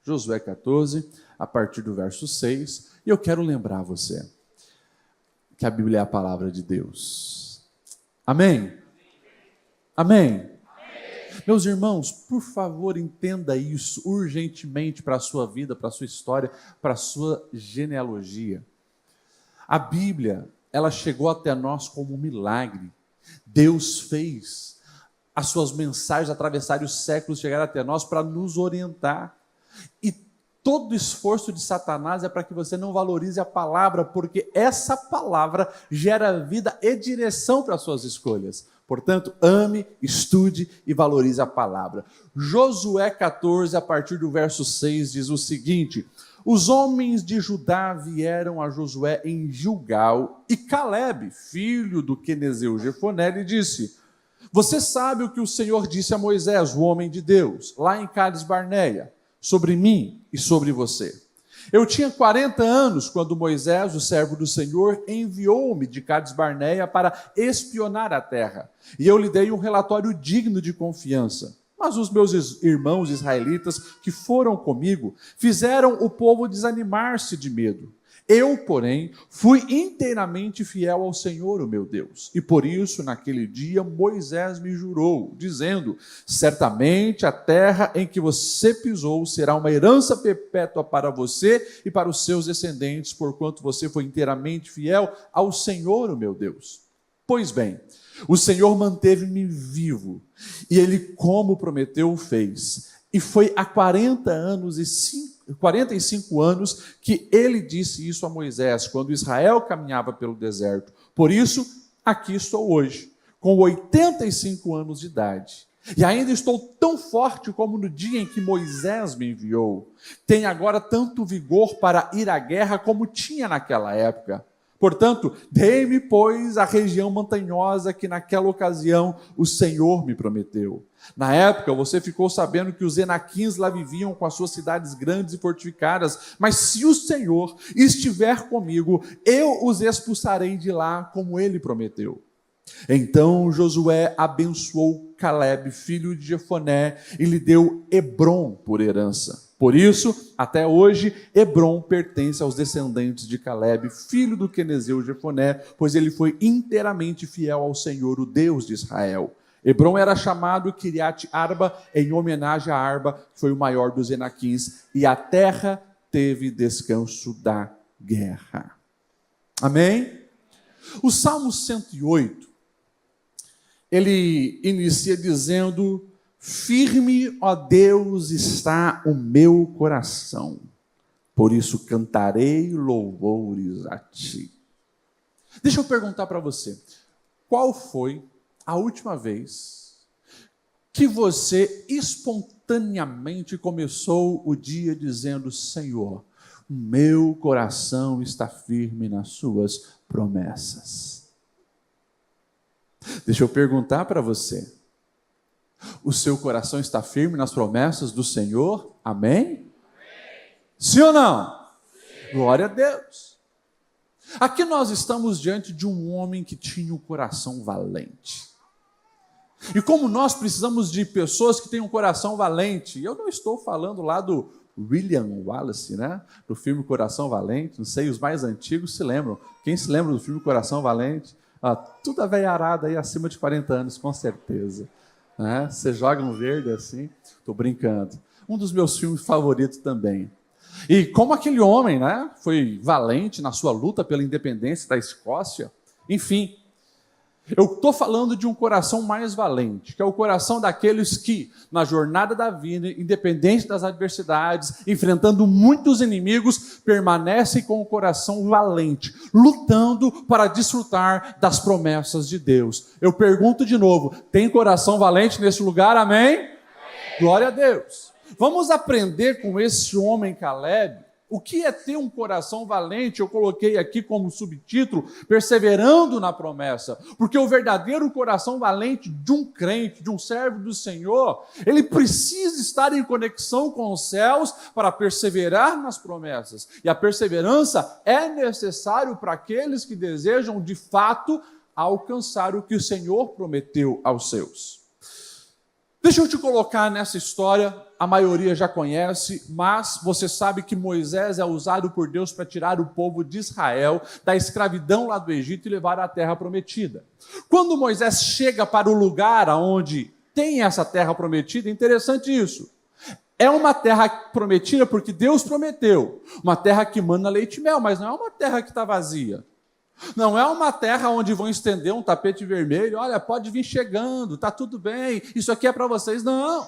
Josué 14, a partir do verso 6, e eu quero lembrar você que a Bíblia é a palavra de Deus. Amém? Amém? Meus irmãos, por favor, entenda isso urgentemente para a sua vida, para a sua história, para a sua genealogia. A Bíblia, ela chegou até nós como um milagre. Deus fez as suas mensagens atravessarem os séculos, chegar até nós para nos orientar. E todo esforço de Satanás é para que você não valorize a palavra, porque essa palavra gera vida e direção para as suas escolhas. Portanto, ame, estude e valorize a palavra. Josué 14, a partir do verso 6, diz o seguinte: os homens de Judá vieram a Josué em Gilgal, e Calebe, filho do quenezeu Jefoné, lhe disse: você sabe o que o Senhor disse a Moisés, o homem de Deus, lá em Cades Barneia, sobre mim e sobre você. Eu tinha 40 anos quando Moisés, o servo do Senhor, enviou-me de Cades Barneia para espionar a terra. E eu lhe dei um relatório digno de confiança. Mas os meus irmãos israelitas que foram comigo fizeram o povo desanimar-se de medo. Eu, porém, fui inteiramente fiel ao Senhor, o meu Deus. E por isso, naquele dia, Moisés me jurou, dizendo: certamente a terra em que você pisou será uma herança perpétua para você e para os seus descendentes, porquanto você foi inteiramente fiel ao Senhor, o meu Deus. Pois bem, o Senhor manteve-me vivo, e Ele, como prometeu, fez. E foi há 45 anos que Ele disse isso a Moisés, quando Israel caminhava pelo deserto. Por isso, aqui estou hoje, com 85 anos de idade. E ainda estou tão forte como no dia em que Moisés me enviou. Tenho agora tanto vigor para ir à guerra como tinha naquela época. Portanto, dei-me, pois, a região montanhosa que naquela ocasião o Senhor me prometeu. Na época, você ficou sabendo que os Enaquins lá viviam com as suas cidades grandes e fortificadas, mas se o Senhor estiver comigo, eu os expulsarei de lá, como ele prometeu. Então Josué abençoou Calebe, filho de Jefoné, e lhe deu Hebrom por herança. Por isso, até hoje, Hebrom pertence aos descendentes de Calebe, filho do quenezeu Jefoné, pois ele foi inteiramente fiel ao Senhor, o Deus de Israel. Hebrom era chamado Kiriat Arba, em homenagem a Arba, que foi o maior dos Enaquins, e a terra teve descanso da guerra. Amém? O Salmo 108, ele inicia dizendo: firme, ó Deus, está o meu coração, por isso cantarei louvores a ti. Deixa eu perguntar para você, qual foi a última vez que você espontaneamente começou o dia dizendo: Senhor, o meu coração está firme nas suas promessas? Deixa eu perguntar para você, o seu coração está firme nas promessas do Senhor? Amém? Amém. Sim ou não? Sim. Glória a Deus. Aqui nós estamos diante de um homem que tinha um coração valente. E como nós precisamos de pessoas que tenham um coração valente, eu não estou falando lá do William Wallace, né? Do filme Coração Valente, não sei, os mais antigos se lembram. Quem se lembra do filme Coração Valente? Tudo a velharada aí acima de 40 anos, com certeza. Né? Você joga um verde assim, estou brincando. Um dos meus filmes favoritos também. E como aquele homem, né, foi valente na sua luta pela independência da Escócia, enfim, eu estou falando de um coração mais valente, que é o coração daqueles que, na jornada da vida, independente das adversidades, enfrentando muitos inimigos, permanecem com o coração valente, lutando para desfrutar das promessas de Deus. Eu pergunto de novo, tem coração valente nesse lugar? Amém? Amém. Glória a Deus. Vamos aprender com esse homem Calebe o que é ter um coração valente. Eu coloquei aqui como subtítulo, perseverando na promessa, porque o verdadeiro coração valente de um crente, de um servo do Senhor, ele precisa estar em conexão com os céus para perseverar nas promessas, e a perseverança é necessário para aqueles que desejam de fato alcançar o que o Senhor prometeu aos seus. Deixa eu te colocar nessa história, a maioria já conhece, mas você sabe que Moisés é usado por Deus para tirar o povo de Israel da escravidão lá do Egito e levar à terra prometida. Quando Moisés chega para o lugar onde tem essa terra prometida, é interessante isso. É uma terra prometida porque Deus prometeu, uma terra que mana leite e mel, mas não é uma terra que está vazia. Não é uma terra onde vão estender um tapete vermelho, olha, pode vir chegando, está tudo bem, isso aqui é para vocês. Não,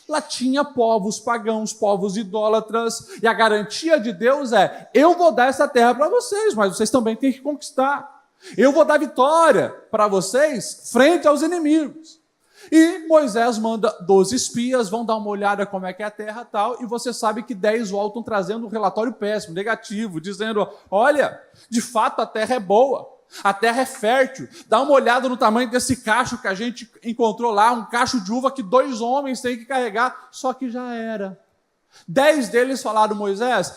lá tinha povos pagãos, povos idólatras, e a garantia de Deus é, eu vou dar essa terra para vocês, mas vocês também têm que conquistar. Eu vou dar vitória para vocês frente aos inimigos. E Moisés manda 12 espias, vão dar uma olhada como é que é a terra e tal, e você sabe que 10 voltam trazendo um relatório péssimo, negativo, dizendo, olha, de fato a terra é boa, a terra é fértil, dá uma olhada no tamanho desse cacho que a gente encontrou lá, um cacho de uva que 2 homens têm que carregar, só que já era. 10 deles falaram, Moisés,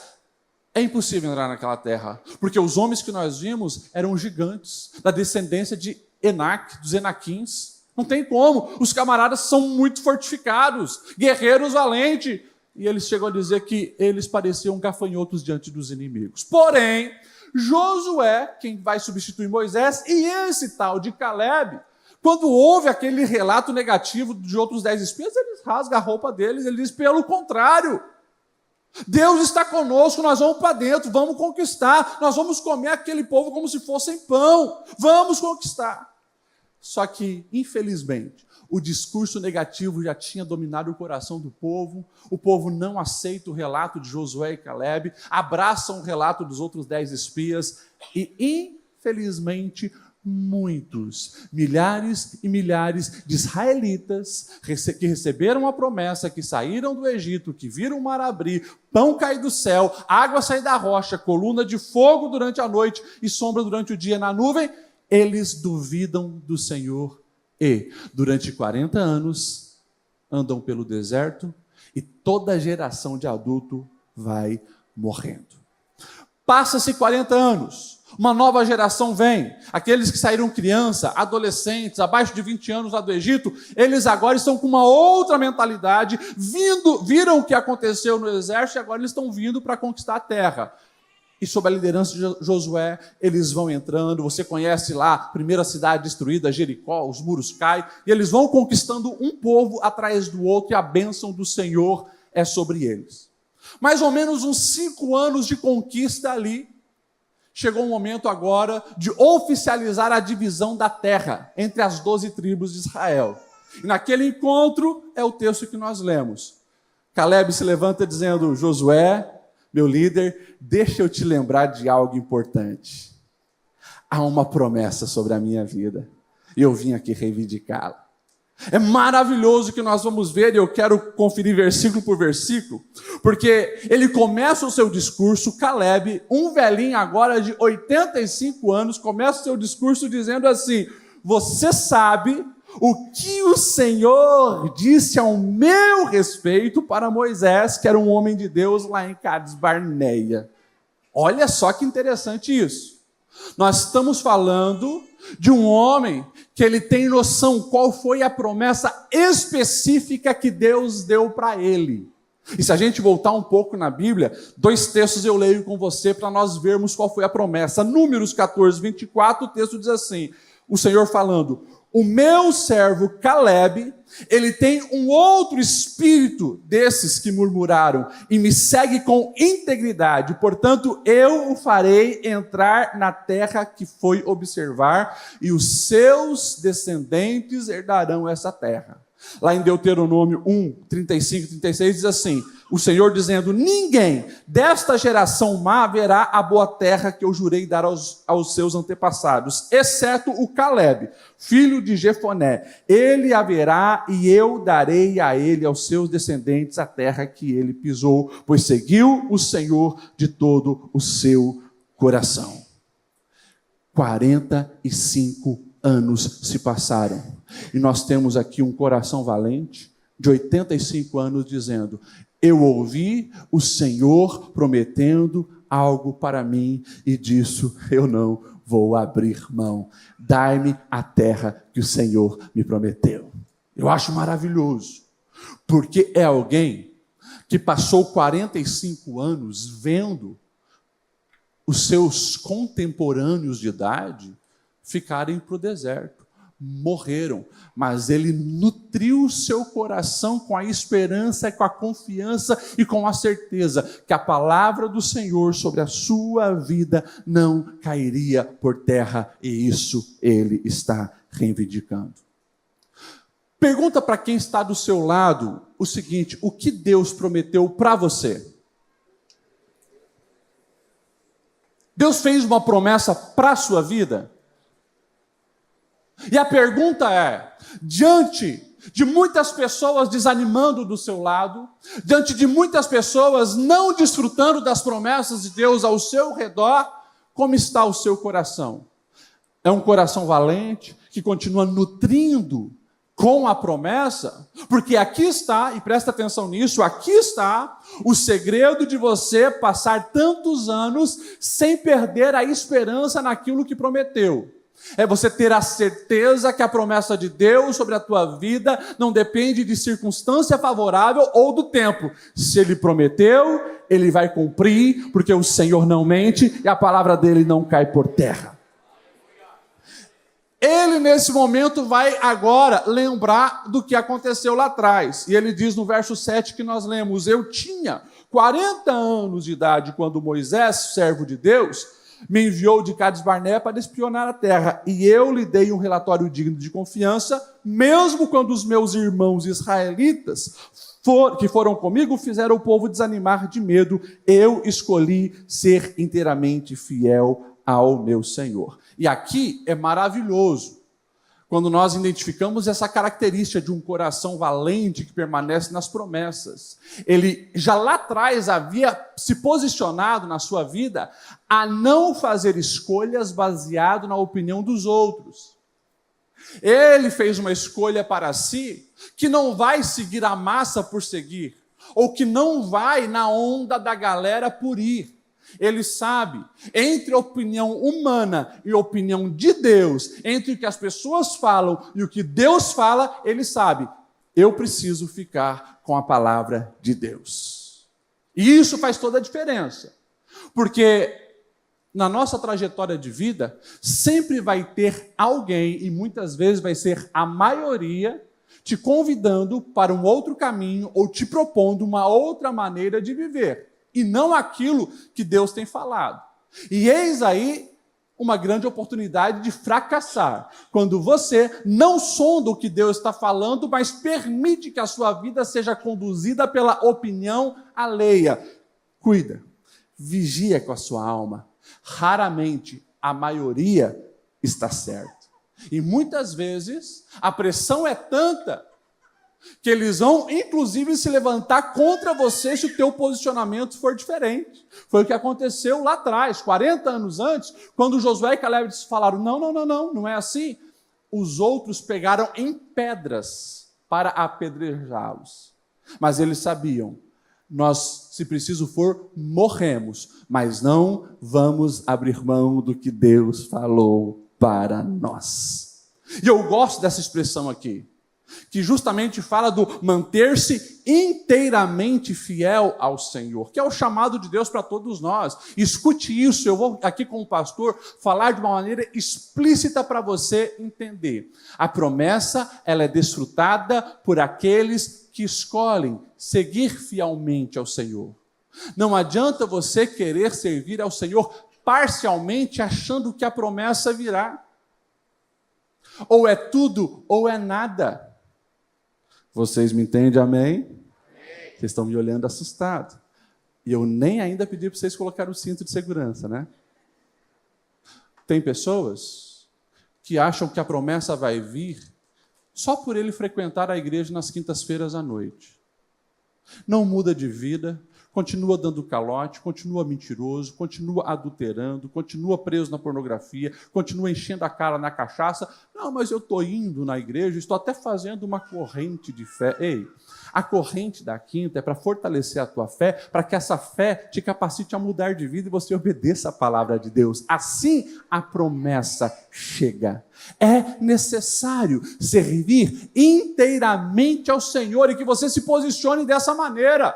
é impossível entrar naquela terra, porque os homens que nós vimos eram gigantes, da descendência de Enac, dos Enaquins. Não tem como, os camaradas são muito fortificados, guerreiros valentes. E eles chegam a dizer que eles pareciam gafanhotos diante dos inimigos. Porém, Josué, quem vai substituir Moisés, e esse tal de Caleb, quando houve aquele relato negativo de outros 10 espias, eles rasgam a roupa deles, ele diz, pelo contrário, Deus está conosco, nós vamos para dentro, vamos conquistar, nós vamos comer aquele povo como se fossem pão, vamos conquistar. Só que, infelizmente, o discurso negativo já tinha dominado o coração do povo, o povo não aceita o relato de Josué e Caleb, abraçam o relato dos outros 10 espias e, infelizmente, muitos, milhares e milhares de israelitas que receberam a promessa, que saíram do Egito, que viram o mar abrir, pão cair do céu, água sair da rocha, coluna de fogo durante a noite e sombra durante o dia na nuvem, eles duvidam do Senhor e, durante 40 anos, andam pelo deserto e toda geração de adulto vai morrendo. Passa-se 40 anos, uma nova geração vem, aqueles que saíram criança, adolescentes, abaixo de 20 anos lá do Egito, eles agora estão com uma outra mentalidade, viram o que aconteceu no exército e agora eles estão vindo para conquistar a terra. E sob a liderança de Josué, eles vão entrando, você conhece lá, a primeira cidade destruída, Jericó, os muros caem, e eles vão conquistando um povo atrás do outro, e a bênção do Senhor é sobre eles. Mais ou menos uns 5 anos de conquista ali, chegou o momento agora de oficializar a divisão da terra entre as 12 tribos de Israel. E naquele encontro, é o texto que nós lemos. Caleb se levanta dizendo, Josué, meu líder, deixa eu te lembrar de algo importante. Há uma promessa sobre a minha vida e eu vim aqui reivindicá-la. É maravilhoso que nós vamos ver, e eu quero conferir versículo por versículo, porque ele começa o seu discurso, Caleb, um velhinho agora de 85 anos, começa o seu discurso dizendo assim, você sabe o que o Senhor disse ao meu respeito para Moisés, que era um homem de Deus lá em Cades Barneia. Olha só que interessante isso. Nós estamos falando de um homem que ele tem noção qual foi a promessa específica que Deus deu para ele. E se a gente voltar um pouco na Bíblia, 2 textos eu leio com você para nós vermos qual foi a promessa. Números 14, 24, o texto diz assim, o Senhor falando, o meu servo Caleb, ele tem um outro espírito desses que murmuraram e me segue com integridade. Portanto, eu o farei entrar na terra que foi observar e os seus descendentes herdarão essa terra. Lá em Deuteronômio 1, 35 e 36 diz assim, o Senhor dizendo, ninguém desta geração má verá a boa terra que eu jurei dar aos seus antepassados, exceto o Caleb, filho de Jefoné. Ele a verá e eu darei a ele, aos seus descendentes, a terra que ele pisou, pois seguiu o Senhor de todo o seu coração. 45 anos se passaram. E nós temos aqui um coração valente, de 85 anos, dizendo, eu ouvi o Senhor prometendo algo para mim, e disso eu não vou abrir mão. Dai-me a terra que o Senhor me prometeu. Eu acho maravilhoso, porque é alguém que passou 45 anos vendo os seus contemporâneos de idade ficarem para o deserto, morreram, mas ele nutriu o seu coração com a esperança, com a confiança e com a certeza que a palavra do Senhor sobre a sua vida não cairia por terra, e isso ele está reivindicando. Pergunta para quem está do seu lado o seguinte: o que Deus prometeu para você? Deus fez uma promessa para a sua vida? E a pergunta é, diante de muitas pessoas desanimando do seu lado, diante de muitas pessoas não desfrutando das promessas de Deus ao seu redor, como está o seu coração? É um coração valente, que continua nutrindo com a promessa? Porque aqui está, e presta atenção nisso, aqui está o segredo de você passar tantos anos sem perder a esperança naquilo que prometeu. É você ter a certeza que a promessa de Deus sobre a tua vida não depende de circunstância favorável ou do tempo. Se Ele prometeu, Ele vai cumprir, porque o Senhor não mente e a palavra dele não cai por terra. Ele, nesse momento, vai agora lembrar do que aconteceu lá atrás. E ele diz no verso 7 que nós lemos: eu tinha 40 anos de idade quando Moisés, servo de Deus, me enviou de Cades Barnea para espionar a terra. E eu lhe dei um relatório digno de confiança, mesmo quando os meus irmãos israelitas que foram comigo fizeram o povo desanimar de medo. Eu escolhi ser inteiramente fiel ao meu Senhor. E aqui é maravilhoso, quando nós identificamos essa característica de um coração valente que permanece nas promessas. Ele já lá atrás havia se posicionado na sua vida a não fazer escolhas baseado na opinião dos outros. Ele fez uma escolha para si que não vai seguir a massa por seguir, ou que não vai na onda da galera por ir. Ele sabe, entre a opinião humana e a opinião de Deus, entre o que as pessoas falam e o que Deus fala, ele sabe, eu preciso ficar com a palavra de Deus. E isso faz toda a diferença, porque na nossa trajetória de vida, sempre vai ter alguém, e muitas vezes vai ser a maioria, te convidando para um outro caminho ou te propondo uma outra maneira de viver. E não aquilo que Deus tem falado. E eis aí uma grande oportunidade de fracassar, quando você não sonda o que Deus está falando, mas permite que a sua vida seja conduzida pela opinião alheia. Cuida, vigia com a sua alma. Raramente a maioria está certa. E muitas vezes a pressão é tanta que eles vão, inclusive, se levantar contra você se o teu posicionamento for diferente. Foi o que aconteceu lá atrás, 40 anos antes, quando Josué e Caleb falaram, não é assim. Os outros pegaram em pedras para apedrejá-los. Mas eles sabiam, nós, se preciso for, morremos, mas não vamos abrir mão do que Deus falou para nós. E eu gosto dessa expressão aqui, que justamente fala do manter-se inteiramente fiel ao Senhor, que é o chamado de Deus para todos nós. Escute isso, eu vou aqui com o pastor falar de uma maneira explícita para você entender. A promessa, ela é desfrutada por aqueles que escolhem seguir fielmente ao Senhor. Não adianta você querer servir ao Senhor parcialmente, achando que a promessa virá. Ou é tudo, ou é nada. Vocês me entendem, amém? Vocês estão me olhando assustados. E eu nem ainda pedi para vocês colocarem o cinto de segurança, né? Tem pessoas que acham que a promessa vai vir só por ele frequentar a igreja nas quintas-feiras à noite. Não muda de vida, continua dando calote, continua mentiroso, continua adulterando, continua preso na pornografia, continua enchendo a cara na cachaça. Não, mas eu estou indo na igreja, estou até fazendo uma corrente de fé. Ei, a corrente da quinta é para fortalecer a tua fé, para que essa fé te capacite a mudar de vida e você obedeça a palavra de Deus. Assim a promessa chega. É necessário servir inteiramente ao Senhor e que você se posicione dessa maneira.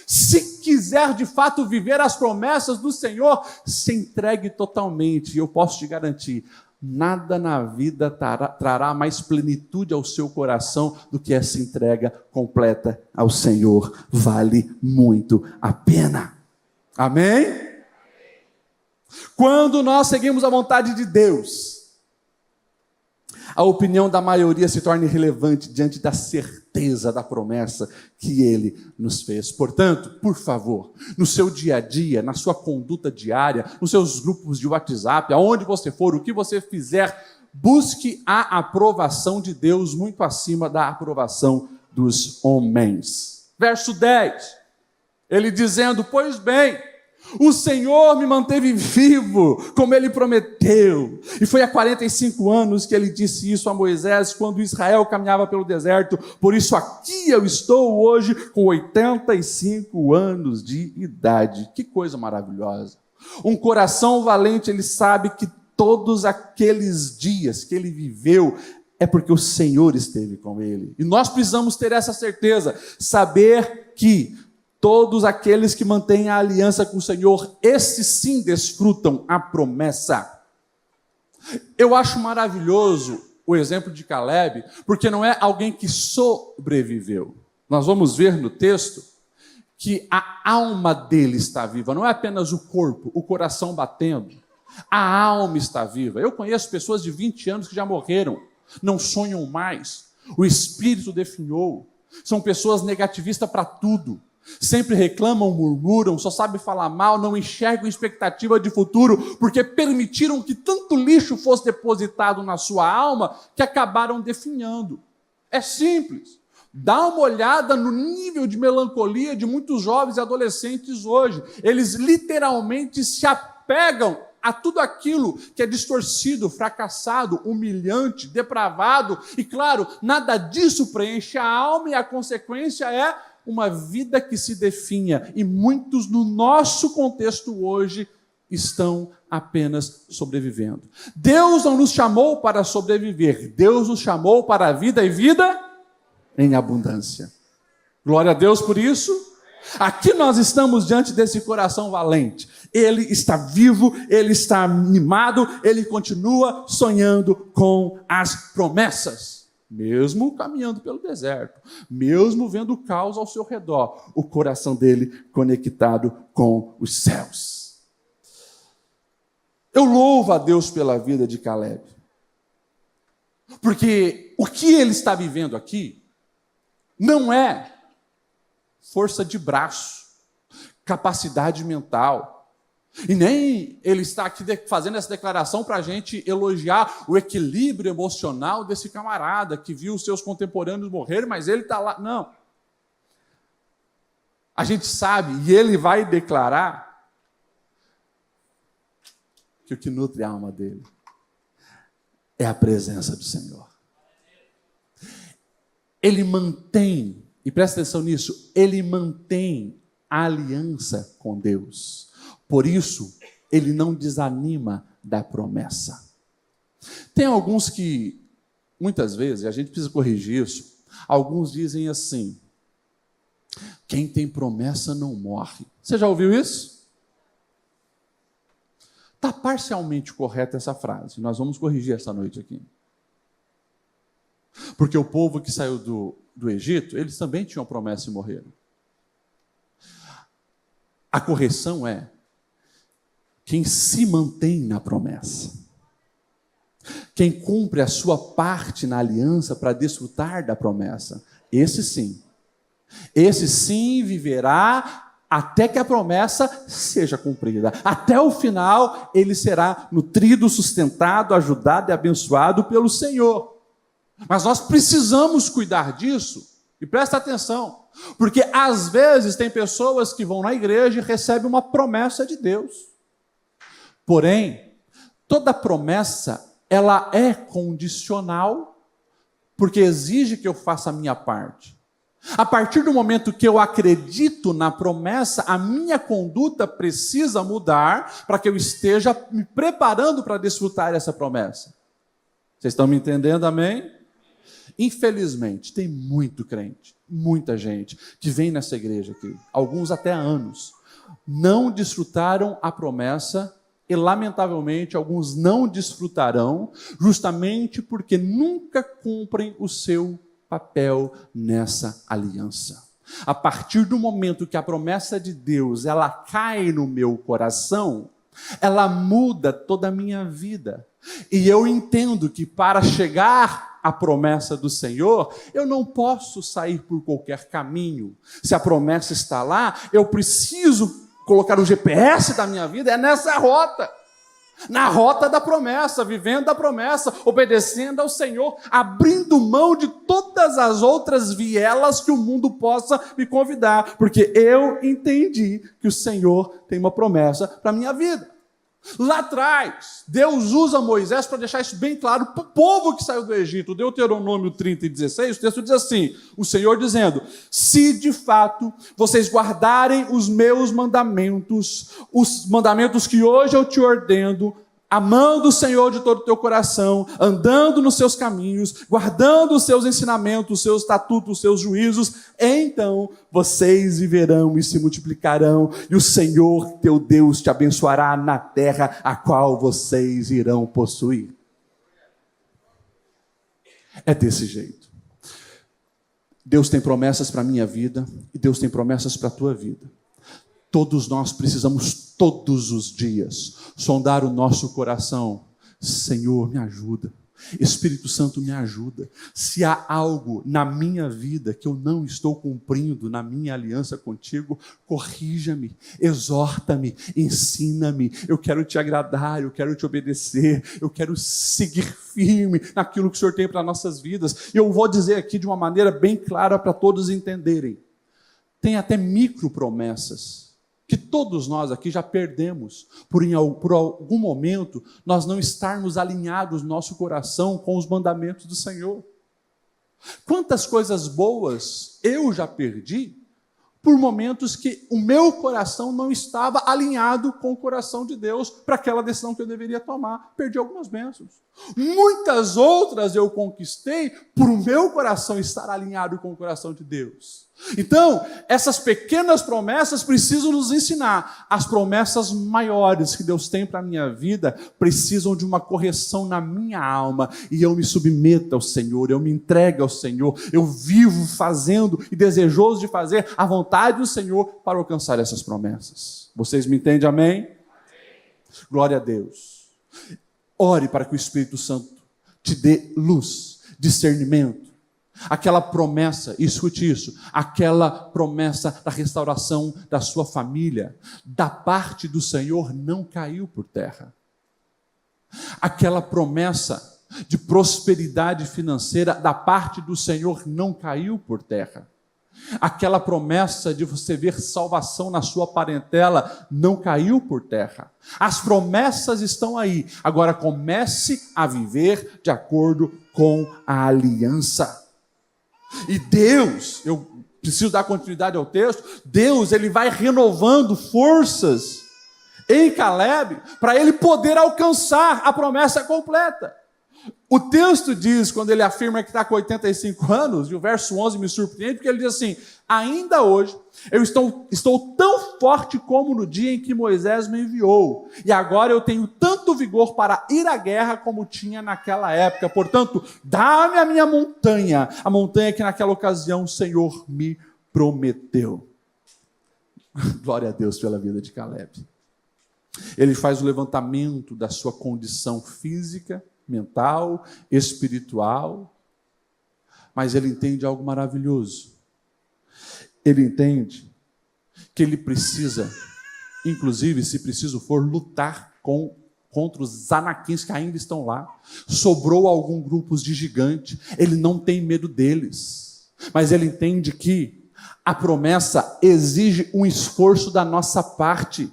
Se quiser de fato viver as promessas do Senhor, se entregue totalmente. E eu posso te garantir, nada na vida trará mais plenitude ao seu coração do que essa entrega completa ao Senhor. Vale muito a pena. Amém? Quando nós seguimos a vontade de Deus, a opinião da maioria se torna irrelevante diante da certeza da promessa que Ele nos fez. Portanto, por favor, no seu dia a dia, na sua conduta diária, nos seus grupos de WhatsApp, aonde você for, o que você fizer, busque a aprovação de Deus muito acima da aprovação dos homens. Verso 10, ele dizendo: pois bem, o Senhor me manteve vivo, como Ele prometeu. E foi há 45 anos que Ele disse isso a Moisés, quando Israel caminhava pelo deserto. Por isso aqui eu estou hoje, com 85 anos de idade. Que coisa maravilhosa. Um coração valente, ele sabe que todos aqueles dias que ele viveu é porque o Senhor esteve com ele. E nós precisamos ter essa certeza, saber que todos aqueles que mantêm a aliança com o Senhor, esses sim desfrutam a promessa. Eu acho maravilhoso o exemplo de Caleb, porque não é alguém que sobreviveu. Nós vamos ver no texto que a alma dele está viva, não é apenas o corpo, o coração batendo. A alma está viva. Eu conheço pessoas de 20 anos que já morreram, não sonham mais. O espírito definhou. São pessoas negativistas para tudo. Sempre reclamam, murmuram, só sabem falar mal, não enxergam expectativa de futuro, porque permitiram que tanto lixo fosse depositado na sua alma, que acabaram definhando. É simples. Dá uma olhada no nível de melancolia de muitos jovens e adolescentes hoje. Eles literalmente se apegam a tudo aquilo que é distorcido, fracassado, humilhante, depravado. E claro, nada disso preenche a alma e a consequência é uma vida que se definha, e muitos no nosso contexto hoje estão apenas sobrevivendo. Deus não nos chamou para sobreviver, Deus nos chamou para a vida e vida em abundância. Glória a Deus por isso. Aqui nós estamos diante desse coração valente. Ele está vivo, ele está animado, ele continua sonhando com as promessas. Mesmo caminhando pelo deserto, mesmo vendo o caos ao seu redor, o coração dele conectado com os céus. Eu louvo a Deus pela vida de Caleb, porque o que ele está vivendo aqui não é força de braço, capacidade mental, e nem ele está aqui fazendo essa declaração para a gente elogiar o equilíbrio emocional desse camarada que viu os seus contemporâneos morrerem, mas ele está lá. Não. A gente sabe, e ele vai declarar, que o que nutre a alma dele é a presença do Senhor. Ele mantém, e presta atenção nisso, ele mantém a aliança com Deus. Por isso, ele não desanima da promessa. Tem alguns que, muitas vezes, a gente precisa corrigir isso, alguns dizem assim: quem tem promessa não morre. Você já ouviu isso? Está parcialmente correta essa frase, nós vamos corrigir essa noite aqui. Porque o povo que saiu do Egito, eles também tinham promessa e morreram. A correção é quem se mantém na promessa, quem cumpre a sua parte na aliança para desfrutar da promessa, esse sim viverá até que a promessa seja cumprida. Até o final, ele será nutrido, sustentado, ajudado e abençoado pelo Senhor. Mas nós precisamos cuidar disso E presta atenção, porque às vezes tem pessoas que vão na igreja e recebem uma promessa de Deus. Porém, toda promessa, ela é condicional, porque exige que eu faça a minha parte. A partir do momento que eu acredito na promessa, a minha conduta precisa mudar para que eu esteja me preparando para desfrutar essa promessa. Vocês estão me entendendo, amém? Infelizmente, tem muito crente, muita gente que vem nessa igreja aqui, alguns até há anos, não desfrutaram a promessa e, lamentavelmente, alguns não desfrutarão justamente porque nunca cumprem o seu papel nessa aliança. A partir do momento que a promessa de Deus ela cai no meu coração, ela muda toda a minha vida. E eu entendo que para chegar à promessa do Senhor, eu não posso sair por qualquer caminho. Se a promessa está lá, eu preciso colocar o GPS da minha vida, é nessa rota. Na rota da promessa, vivendo a promessa, obedecendo ao Senhor, abrindo mão de todas as outras vielas que o mundo possa me convidar, porque eu entendi que o Senhor tem uma promessa para a minha vida. Lá atrás, Deus usa Moisés para deixar isso bem claro para o povo que saiu do Egito. Deuteronômio 30 e 16, o texto diz assim, o Senhor dizendo, se de fato vocês guardarem os meus mandamentos, os mandamentos que hoje eu te ordeno, amando o Senhor de todo o teu coração, andando nos seus caminhos, guardando os seus ensinamentos, os seus estatutos, os seus juízos, então vocês viverão e se multiplicarão, e o Senhor teu Deus te abençoará na terra a qual vocês irão possuir. É desse jeito. Deus tem promessas para a minha vida, e Deus tem promessas para a tua vida. Todos nós precisamos, todos os dias, sondar o nosso coração. Senhor, me ajuda. Espírito Santo, me ajuda. Se há algo na minha vida que eu não estou cumprindo na minha aliança contigo, corrija-me, exorta-me, ensina-me. Eu quero te agradar, eu quero te obedecer, eu quero seguir firme naquilo que o Senhor tem para nossas vidas. E eu vou dizer aqui de uma maneira bem clara para todos entenderem. Tem até micro promessas que todos nós aqui já perdemos, por algum momento nós não estarmos alinhados no nosso coração com os mandamentos do Senhor. Quantas coisas boas eu já perdi por momentos que o meu coração não estava alinhado com o coração de Deus para aquela decisão que eu deveria tomar. Perdi algumas bênçãos. Muitas outras eu conquistei por o meu coração estar alinhado com o coração de Deus. Então, essas pequenas promessas precisam nos ensinar. As promessas maiores que Deus tem para a minha vida precisam de uma correção na minha alma. E eu me submeto ao Senhor, eu me entrego ao Senhor. Eu vivo fazendo e desejoso de fazer a vontade do Senhor para alcançar essas promessas. Vocês me entendem, amém? Amém. Glória a Deus. Ore para que o Espírito Santo te dê luz, discernimento. Aquela promessa, escute isso, aquela promessa da restauração da sua família, da parte do Senhor, não caiu por terra. Aquela promessa de prosperidade financeira da parte do Senhor não caiu por terra. Aquela promessa de você ver salvação na sua parentela não caiu por terra. As promessas estão aí. Agora comece a viver de acordo com a aliança. E Deus, eu preciso dar continuidade ao texto, Deus ele vai renovando forças em Caleb para ele poder alcançar a promessa completa. O texto diz, quando ele afirma que está com 85 anos, e o verso 11 me surpreende, porque ele diz assim, ainda hoje eu estou tão forte como no dia em que Moisés me enviou, e agora eu tenho tanto vigor para ir à guerra como tinha naquela época, portanto, dá-me a minha montanha, a montanha que naquela ocasião o Senhor me prometeu. Glória a Deus pela vida de Caleb. Ele faz o levantamento da sua condição física, mental, espiritual, mas ele entende algo maravilhoso. Ele entende que ele precisa, inclusive, se preciso for, lutar contra os anaquins que ainda estão lá. Sobrou alguns grupos de gigantes, ele não tem medo deles. Mas ele entende que a promessa exige um esforço da nossa parte.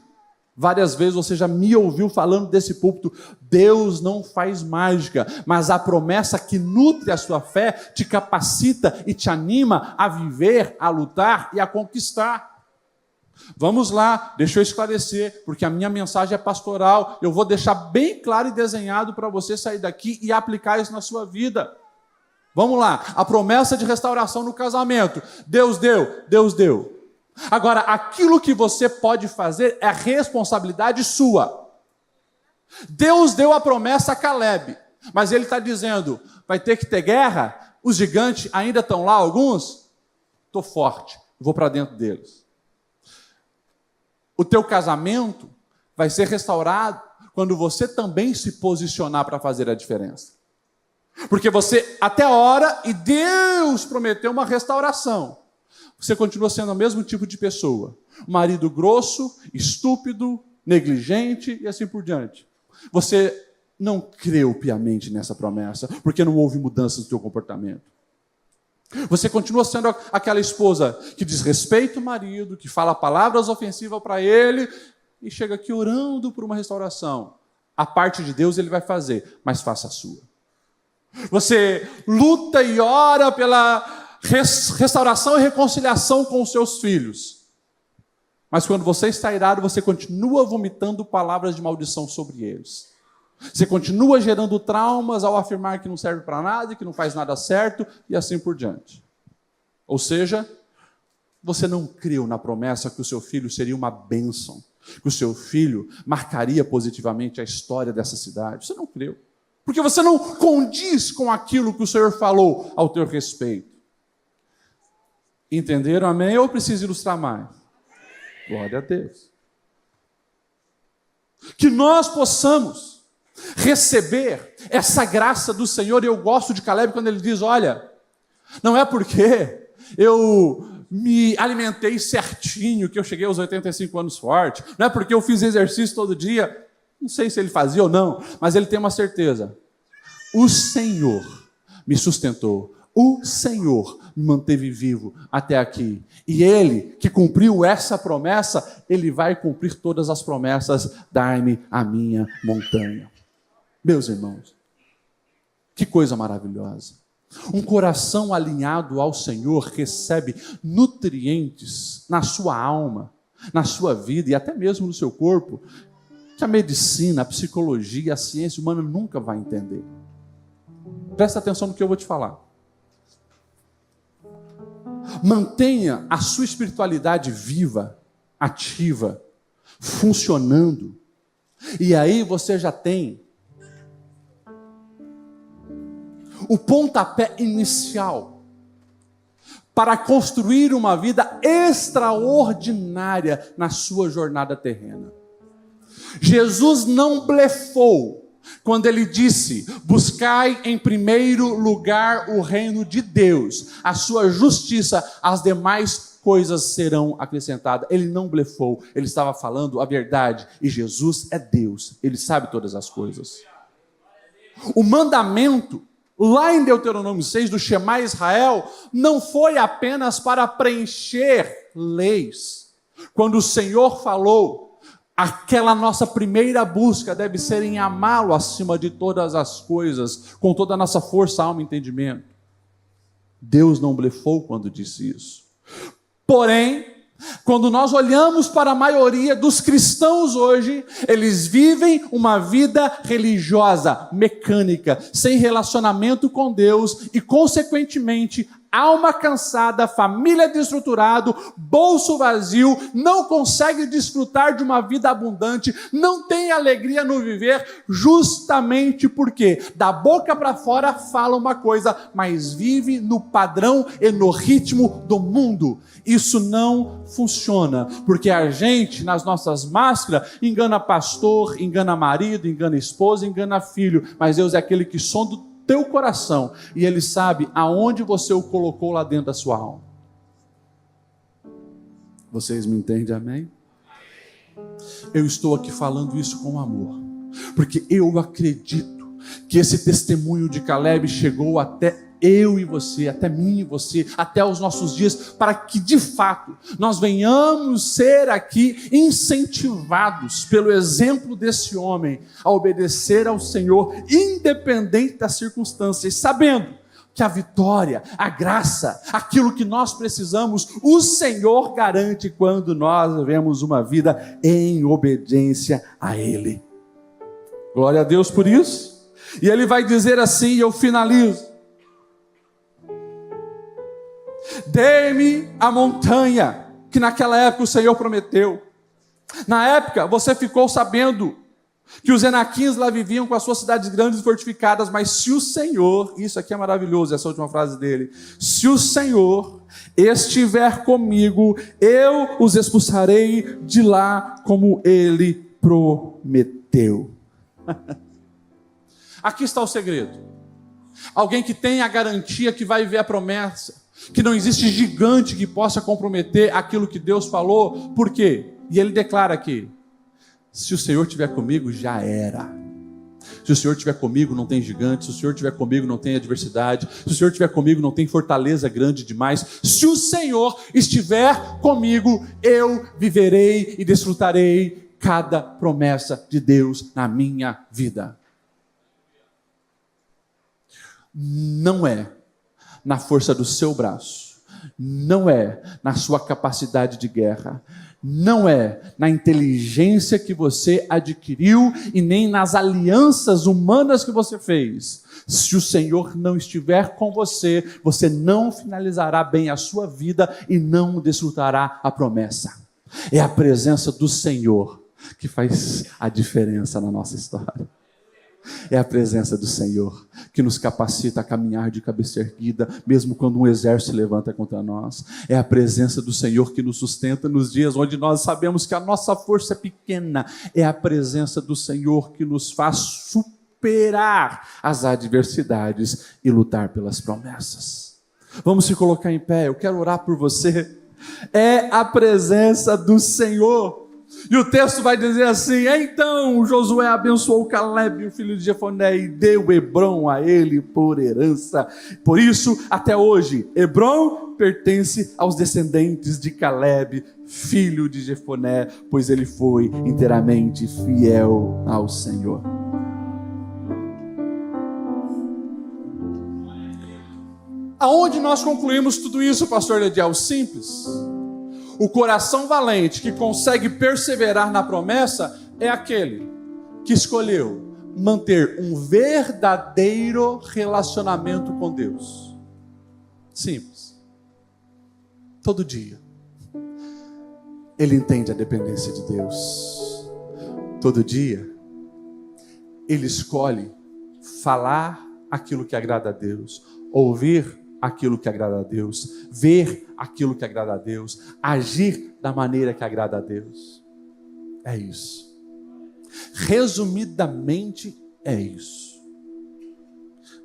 Várias vezes você já me ouviu falando desse púlpito, Deus não faz mágica, mas a promessa que nutre a sua fé te capacita e te anima a viver, a lutar e a conquistar. Vamos lá, deixa eu esclarecer, porque a minha mensagem é pastoral, eu vou deixar bem claro e desenhado para você sair daqui e aplicar isso na sua vida. Vamos lá, a promessa de restauração no casamento, Deus deu. Agora, aquilo que você pode fazer é responsabilidade sua. Deus deu a promessa a Caleb, mas ele está dizendo, vai ter que ter guerra? Os gigantes ainda estão lá, alguns? Estou forte, vou para dentro deles. O teu casamento vai ser restaurado quando você também se posicionar para fazer a diferença. Porque você até ora e Deus prometeu uma restauração. Você continua sendo o mesmo tipo de pessoa. Marido grosso, estúpido, negligente e assim por diante. Você não creu piamente nessa promessa, porque não houve mudança no teu comportamento. Você continua sendo aquela esposa que desrespeita o marido, que fala palavras ofensivas para ele e chega aqui orando por uma restauração. A parte de Deus ele vai fazer, mas faça a sua. Você luta e ora pela restauração e reconciliação com os seus filhos. Mas quando você está irado, você continua vomitando palavras de maldição sobre eles. Você continua gerando traumas ao afirmar que não serve para nada, que não faz nada certo e assim por diante. Ou seja, você não creu na promessa que o seu filho seria uma bênção, que o seu filho marcaria positivamente a história dessa cidade. Você não creu. Porque você não condiz com aquilo que o Senhor falou ao teu respeito. Entenderam, amém? Ou preciso ilustrar mais? Glória a Deus. Que nós possamos receber essa graça do Senhor. E eu gosto de Caleb quando ele diz, olha, não é porque eu me alimentei certinho que eu cheguei aos 85 anos forte, não é porque eu fiz exercício todo dia, não sei se ele fazia ou não, mas ele tem uma certeza, o Senhor me sustentou, o Senhor me manteve vivo até aqui. E Ele, que cumpriu essa promessa, Ele vai cumprir todas as promessas. Dai-me a minha montanha. Meus irmãos, que coisa maravilhosa. Um coração alinhado ao Senhor recebe nutrientes na sua alma, na sua vida e até mesmo no seu corpo, que a medicina, a psicologia, a ciência humana nunca vai entender. Presta atenção no que eu vou te falar. Mantenha a sua espiritualidade viva, ativa, funcionando. E aí você já tem o pontapé inicial para construir uma vida extraordinária na sua jornada terrena. Jesus não blefou quando ele disse, buscai em primeiro lugar o reino de Deus, a sua justiça, as demais coisas serão acrescentadas. Ele não blefou, ele estava falando a verdade, e Jesus é Deus, ele sabe todas as coisas. O mandamento, lá em Deuteronômio 6, do Shema Israel, não foi apenas para preencher leis. Quando o Senhor falou, aquela nossa primeira busca deve ser em amá-lo acima de todas as coisas, com toda a nossa força, alma e entendimento. Deus não blefou quando disse isso. Porém, quando nós olhamos para a maioria dos cristãos hoje, eles vivem uma vida religiosa, mecânica, sem relacionamento com Deus e, consequentemente, alma cansada, família desestruturada, bolso vazio, não consegue desfrutar de uma vida abundante, não tem alegria no viver, justamente porque da boca para fora fala uma coisa, mas vive no padrão e no ritmo do mundo. Isso não funciona, porque a gente, nas nossas máscaras, engana pastor, engana marido, engana esposa, engana filho, mas Deus é aquele que sonda o teu coração, e Ele sabe aonde você o colocou lá dentro da sua alma. Vocês me entendem, amém? Eu estou aqui falando isso com amor, porque eu acredito que esse testemunho de Caleb chegou até eu e você, até mim e você, até os nossos dias, para que de fato nós venhamos ser aqui incentivados pelo exemplo desse homem a obedecer ao Senhor, independente das circunstâncias, sabendo que a vitória, a graça, aquilo que nós precisamos, o Senhor garante quando nós vivemos uma vida em obediência a Ele. Glória a Deus por isso. E ele vai dizer assim, e eu finalizo: dê-me a montanha que naquela época o Senhor prometeu. Na época você ficou sabendo que os Enaquins lá viviam com as suas cidades grandes e fortificadas, mas se o Senhor, isso aqui é maravilhoso, essa última frase dele, se o Senhor estiver comigo, eu os expulsarei de lá como Ele prometeu. Aqui está o segredo. Alguém que tem a garantia que vai viver a promessa, que não existe gigante que possa comprometer aquilo que Deus falou. Por quê? E ele declara aqui: se o Senhor estiver comigo, já era. Se o Senhor estiver comigo, não tem gigante. Se o Senhor estiver comigo, não tem adversidade. Se o Senhor estiver comigo, não tem fortaleza grande demais. Se o Senhor estiver comigo, eu viverei e desfrutarei cada promessa de Deus na minha vida. Não é na força do seu braço, não é na sua capacidade de guerra, não é na inteligência que você adquiriu e nem nas alianças humanas que você fez. Se o Senhor não estiver com você, você não finalizará bem a sua vida e não desfrutará a promessa. É a presença do Senhor que faz a diferença na nossa história. É a presença do Senhor que nos capacita a caminhar de cabeça erguida, mesmo quando um exército se levanta contra nós. É a presença do Senhor que nos sustenta nos dias onde nós sabemos que a nossa força é pequena. É a presença do Senhor que nos faz superar as adversidades e lutar pelas promessas. Vamos se colocar em pé, eu quero orar por você. É a presença do Senhor. E o texto vai dizer assim: então Josué abençoou Caleb, o filho de Jefoné, e deu Hebrom a ele por herança. Por isso, até hoje, Hebrom pertence aos descendentes de Caleb, filho de Jefoné, pois ele foi inteiramente fiel ao Senhor. Aonde nós concluímos tudo isso, pastor Ledial? Simples. O coração valente que consegue perseverar na promessa é aquele que escolheu manter um verdadeiro relacionamento com Deus. Simples. Todo dia. Ele entende a dependência de Deus. Todo dia. Ele escolhe falar aquilo que agrada a Deus, ouvir aquilo que agrada a Deus, ver aquilo que agrada a Deus, agir da maneira que agrada a Deus. É isso. Resumidamente, é isso.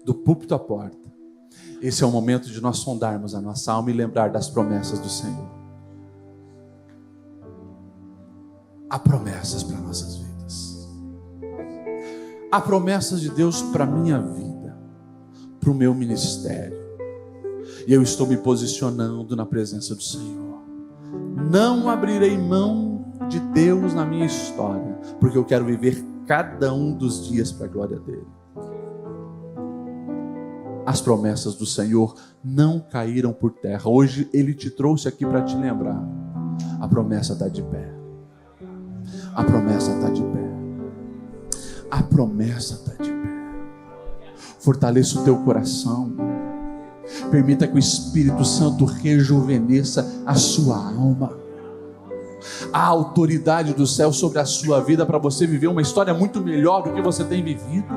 Do púlpito à porta. Esse é o momento de nós sondarmos a nossa alma e lembrar das promessas do Senhor. Há promessas para nossas vidas. Há promessas de Deus para a minha vida, para o meu ministério. E eu estou me posicionando na presença do Senhor. Não abrirei mão de Deus na minha história, porque eu quero viver cada um dos dias para a glória dele. As promessas do Senhor não caíram por terra. Hoje Ele te trouxe aqui para te lembrar. A promessa está de pé. A promessa está de pé. A promessa está de pé. Fortaleça o teu coração. Permita que o Espírito Santo rejuvenesça a sua alma. A autoridade do céu sobre a sua vida para você viver uma história muito melhor do que você tem vivido.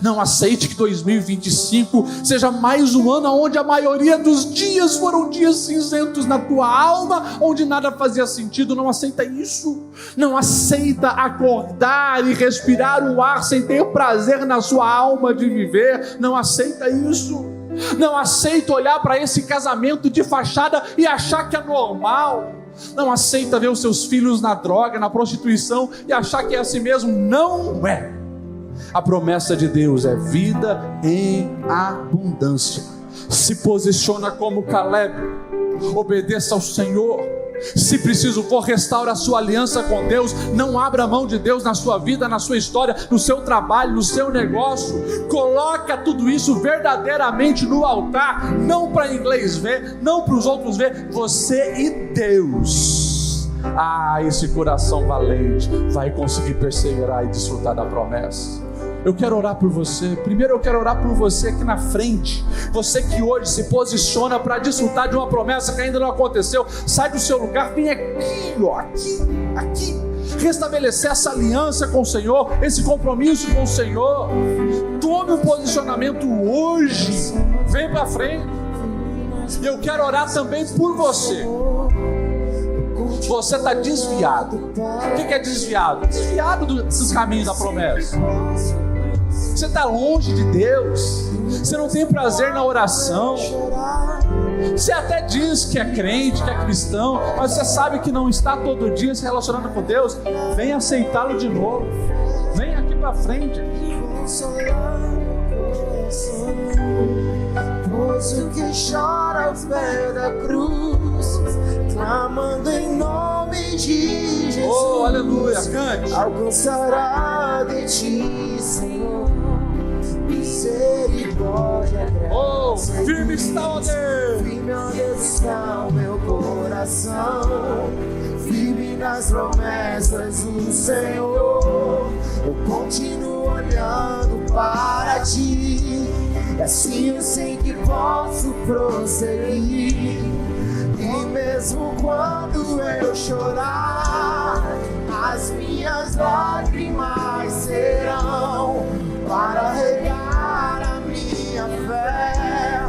Não aceite que 2025 seja mais um ano onde a maioria dos dias foram dias cinzentos na tua alma, onde nada fazia sentido. Não aceita isso. Não aceita acordar e respirar o ar sem ter prazer na sua alma de viver. Não aceita isso. Não aceita olhar para esse casamento de fachada e achar que é normal. Não aceita ver os seus filhos na droga, na prostituição e achar que é assim mesmo. Não é. A promessa de Deus é vida em abundância. Se posiciona como Caleb, obedeça ao Senhor. Se preciso for, restaure a sua aliança com Deus. Não abra mão de Deus na sua vida, na sua história, no seu trabalho, no seu negócio. Coloca tudo isso verdadeiramente no altar, não para inglês ver, não para os outros ver, você e Deus. Esse coração valente vai conseguir perseverar e desfrutar da promessa. Eu quero orar por você. Primeiro eu quero orar por você aqui na frente. Você que hoje se posiciona para desfrutar de uma promessa que ainda não aconteceu. Sai do seu lugar, vem aqui, aqui. Restabelecer essa aliança com o Senhor, esse compromisso com o Senhor. Tome um posicionamento hoje. Vem para frente. E eu quero orar também por você. Você está desviado. O que é desviado? Desviado dos caminhos da promessa. Você está longe de Deus. Você não tem prazer na oração. Você até diz que é crente, que é cristão, mas você sabe que não está todo dia se relacionando com Deus. Vem aceitá-lo de novo. Vem aqui para frente. Pois o que chora aos pés da cruz, clamando em nome de Jesus. Oh, aleluia, cante. Alcançará de ti, Senhor, misericórdia, graça. Oh, firme está, ó Deus. Firme, ó Deus, está o meu coração, firme nas promessas do Senhor. Eu continuo olhando para ti, e assim eu sei que posso prosseguir. E mesmo quando eu chorar, as minhas lágrimas serão para regar a minha fé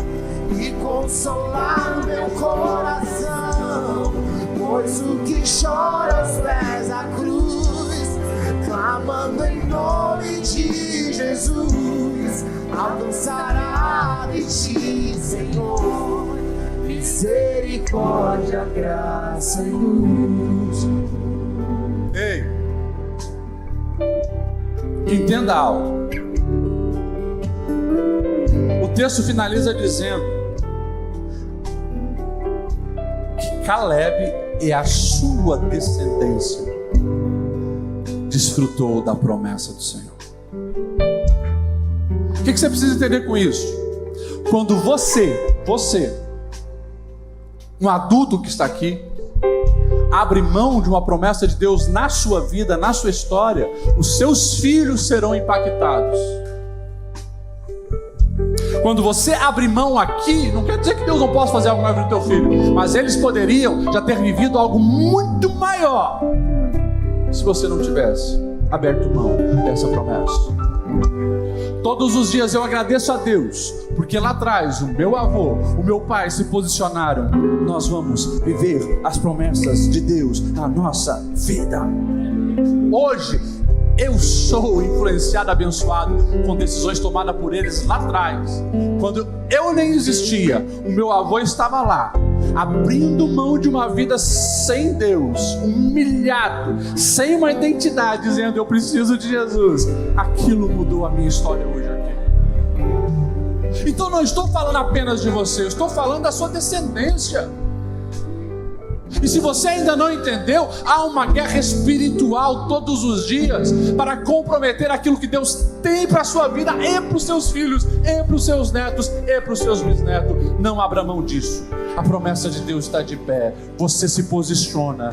e consolar meu coração. Pois o que chora aos pés da cruz, clamando em nome de Jesus, alcançará de ti, Senhor, misericórdia, graça e luz. Ei, entenda algo. O texto finaliza dizendo que Caleb e a sua descendência desfrutou da promessa do Senhor. O que você precisa entender com isso? Quando você, um adulto que está aqui, abre mão de uma promessa de Deus na sua vida, na sua história, os seus filhos serão impactados. Quando você abre mão aqui, não quer dizer que Deus não possa fazer algo maior para o teu filho, mas eles poderiam já ter vivido algo muito maior se você não tivesse aberto mão dessa promessa. Todos os dias eu agradeço a Deus, porque lá atrás o meu avô, o meu pai se posicionaram. Nós vamos viver as promessas de Deus na nossa vida. Hoje eu sou influenciado, abençoado com decisões tomadas por eles lá atrás. Quando eu nem existia, o meu avô estava lá, abrindo mão de uma vida sem Deus, humilhado, sem uma identidade, dizendo: eu preciso de Jesus. Aquilo mudou a minha história hoje aqui. Então não estou falando apenas de você, eu estou falando da sua descendência. E se você ainda não entendeu, há uma guerra espiritual todos os dias para comprometer aquilo que Deus tem para a sua vida e para os seus filhos, e para os seus netos, e para os seus bisnetos. Não abra mão disso. A promessa de Deus está de pé. Você se posiciona,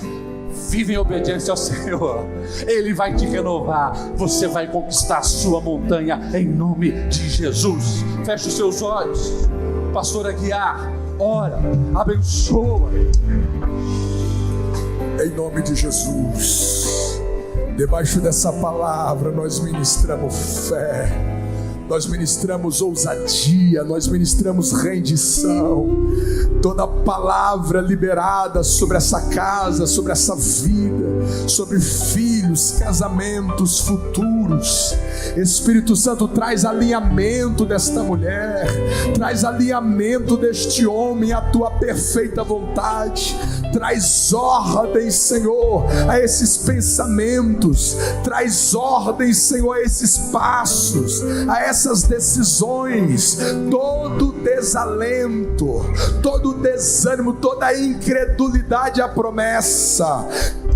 vive em obediência ao Senhor. Ele vai te renovar. Você vai conquistar a sua montanha em nome de Jesus. Feche os seus olhos. Pastor Aguiar, ora, abençoa. Em nome de Jesus, debaixo dessa palavra nós ministramos fé, nós ministramos ousadia, nós ministramos rendição. Toda palavra liberada sobre essa casa, sobre essa vida, sobre filhos, casamentos futuros, Espírito Santo, traz alinhamento desta mulher, traz alinhamento deste homem à tua perfeita vontade, Traz ordem, Senhor, a esses pensamentos. Traz ordem, Senhor, a esses passos, a essas decisões. Todo desalento, todo desânimo, toda incredulidade à promessa,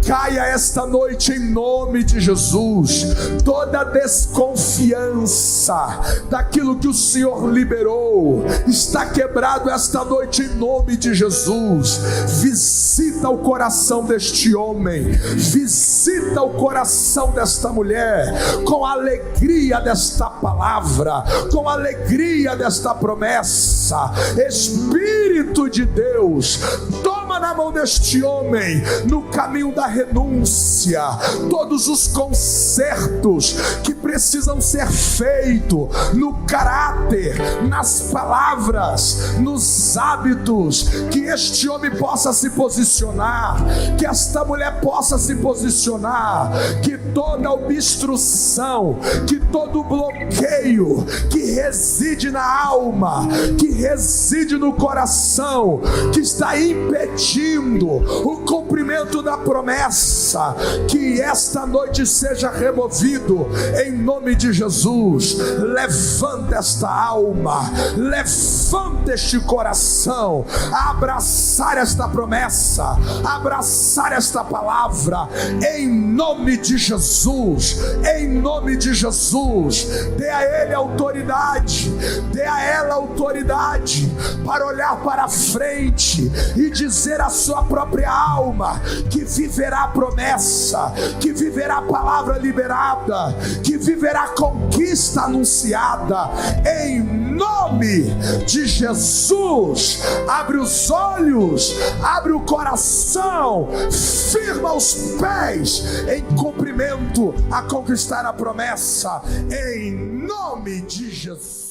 caia esta noite em nome de Jesus. Toda desconfiança daquilo que o Senhor liberou está quebrado esta noite em nome de Jesus. Visita o coração deste homem, visita o coração desta mulher, com a alegria desta palavra, com a alegria desta promessa. Espírito de Deus, toma na mão deste homem no caminho da renúncia, todos os consertos que precisam ser feitos no caráter, nas palavras, nos hábitos, que este homem possa se posicionar, que esta mulher possa se posicionar, que toda obstrução, que todo bloqueio que reside na alma, que reside no coração, que está impedindo o cumprimento da promessa, que esta noite seja removido em nome de Jesus. Levanta esta alma, levanta este coração a abraçar esta promessa, a abraçar esta palavra em nome de Jesus, em nome de Jesus. Dê a ele autoridade, dê a ela autoridade para olhar para frente e dizer à sua própria alma que viverá a promessa, que viverá a palavra liberada, que viverá a conquista anunciada em nome de Jesus. Abre os olhos, abre o coração, firma os pés em cumprimento a conquistar a promessa em nome de Jesus.